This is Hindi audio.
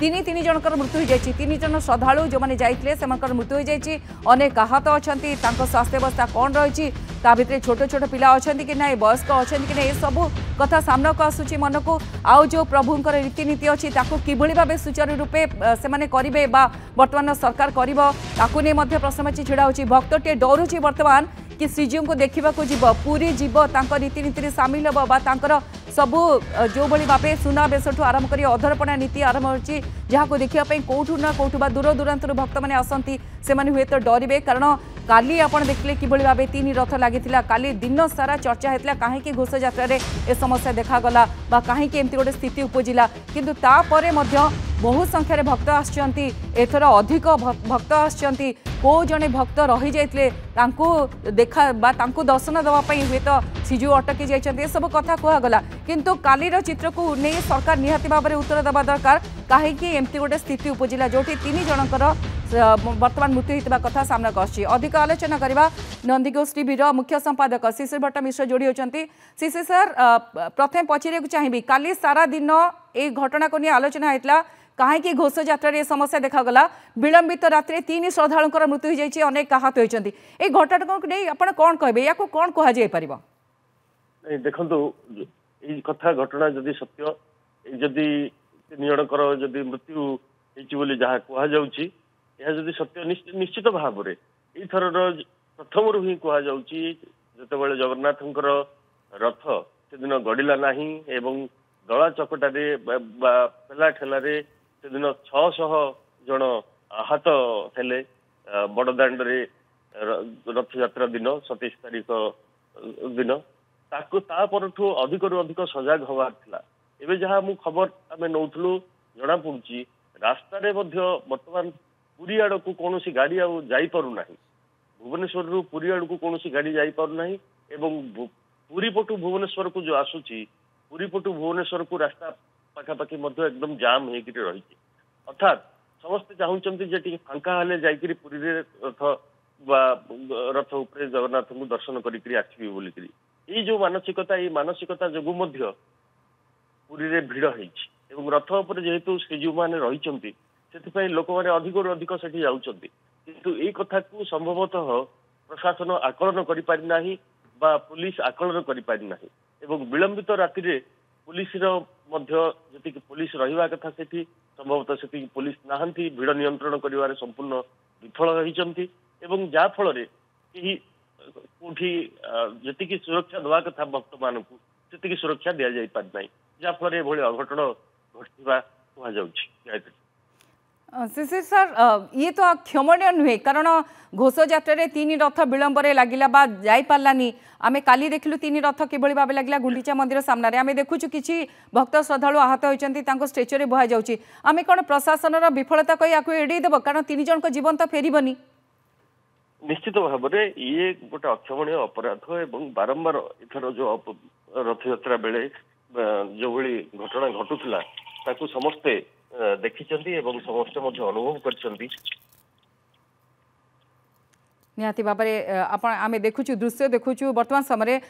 तीन तीन जनकर मृत्यु हो जाए। तीन जन श्रद्धालु जो मैंने जाते से मृत्यु हो जाए। अनेक आहत अच्छा स्वास्थ्य अवस्था कौन रही भितर छोट छोट पिला अच्छा कि ना वयस्क अच्छा कि ना सब कथा सामना को आसूची मन को आउ जो प्रभुंर रीतिनीति अच्छी किभली भाव सुचारू रूपे से करेंगे बर्तमान सरकार कर प्रश्नवाची छिड़ा हो। भक्तटे डरुची बर्तमान कि श्रीजीव को देखा जीव पूरी जीव रीतिनीति सामिल हम सबू जो भाई भाव सुनावेश आरंभ कर अधरपणा नीति आरंभ होती जहाँ देखापी कौटू ना कौटू दूर दूरांत भक्त मैंने आसती से हुए तो डरवे कारण काली आपण देखिले किभली भाव तीन रथ लगी काली दिन सारा चर्चा होता कहीं घोष यात्रा ए समस्या देखगला कहीं एमती गोटे स्थिति उपजिला किंतु तापर बहु संख्यार भक्त आसचंती एथर अधिक भक्त आसचंती को जड़े भक्त रही जाते देखा दर्शन देवाई हुए तो श्रीजीव अटकी जाइए सब कथा कहगला किंतु कालीर चित्र को नहीं सरकार निहाती भाव में उत्तर देवा दरकार कहीं एमती गोटे स्थिति उपजिला जो तीन जनकर वर्तमान मृत्यु होता कथा सामना आसी। अधिक आलोचना करवा नंदीघोष टीवीर मुख्य संपादक शिशिर भट्ट मिश्र जोड़ी होती। शिशिर सर प्रथम पचारे चाहिए काली सारा दिन ये घटना को नहीं आलोचना होता कहीं घोष यात्रा समस्या देखगला विलंबित रात्रि तीन श्रद्धालुंकर मृत्यु हो जाए अनेक आहत होती ये घटना को नहीं आप कौन कहे या कौन कह देखो ये कथा घटना जदि सत्य जदि तीन जनकर जदि मृत्यु होती जहाँ कहुच्छी यह जदि सत्य निश्चित भाव में यथर प्रथम रू ही कहते जगन्नाथ रथ से दिन गड़िला ना एवं दला चकटार पेला ठेलार से दिन 600 जन आहत हेले बड़दाण्ड रथ यात्रा दिन 27 तारीख दिन तापरठू अधिक अधिक सजग हबार था। एवं जहाँ मु खबर आम नौलु जना पड़ी रास्तार बर्तमान पुरी आड़ को कौन गाड़ी आईपारूना भुवनेश्वर रु पुरी आड़ को कौन गाड़ी जापारूना एवं पुरी पटू भुवनेश्वर को जो आसूची पुरी पटू भुवनेश्वर को रास्ता पाखापाखि एकदम जाम होकर रही अर्थात समस्ते चाहते फांका हेले जाकरी पुरी रथ रथ उपरे जगन्नाथ को दर्शन करी बोलिकी ये जो मानसिकता जो पुरी भिड़ हो रथ उपर जेहेतु श्रीजीव मैंने रही से लोक मैंने अधिक अधिक से जाऊँच किंतु ये कथा को संभवतः प्रशासन आकलन करना पुलिस आकलन करना एवं विलंबित राति पुलिस जी पुलिस रहा कथा से संभवतः से पुलिस नहांती भिड़ नियंत्रण कर संपूर्ण विफल रही जहाँफल कौटी जी सुरक्षा दवा कथा भक्त मान से सुरक्षा दि जाना जहाँफल ये अघटन घटवा कहुच्छी। शिशिर सर ये तो क्षमणीय नुहे कारण घोष यात्रा तीन रथ विलंब लगिला जापारानी आम काली देखलु तीन रथ किभली भाव लगे गुंडीचा मंदिर सामने आम देखु कि भक्त श्रद्धालु आहत होती स्ट्रेचर बुहा जाऊँगी आम कौन प्रशासन विफलता कही एड़ेदेव कारण तीन जन जीवन तो फेरबनी निश्चित भाव में ये गोटे अक्षमणीय अपराध एवं बारंबार इथर जो रथ यात्रा बेले जो भाई घटना घटुला समस्ते देखी समस्ते अनुभव कर निहाती भाव में आम देखु दृश्य देखु वर्तमान समय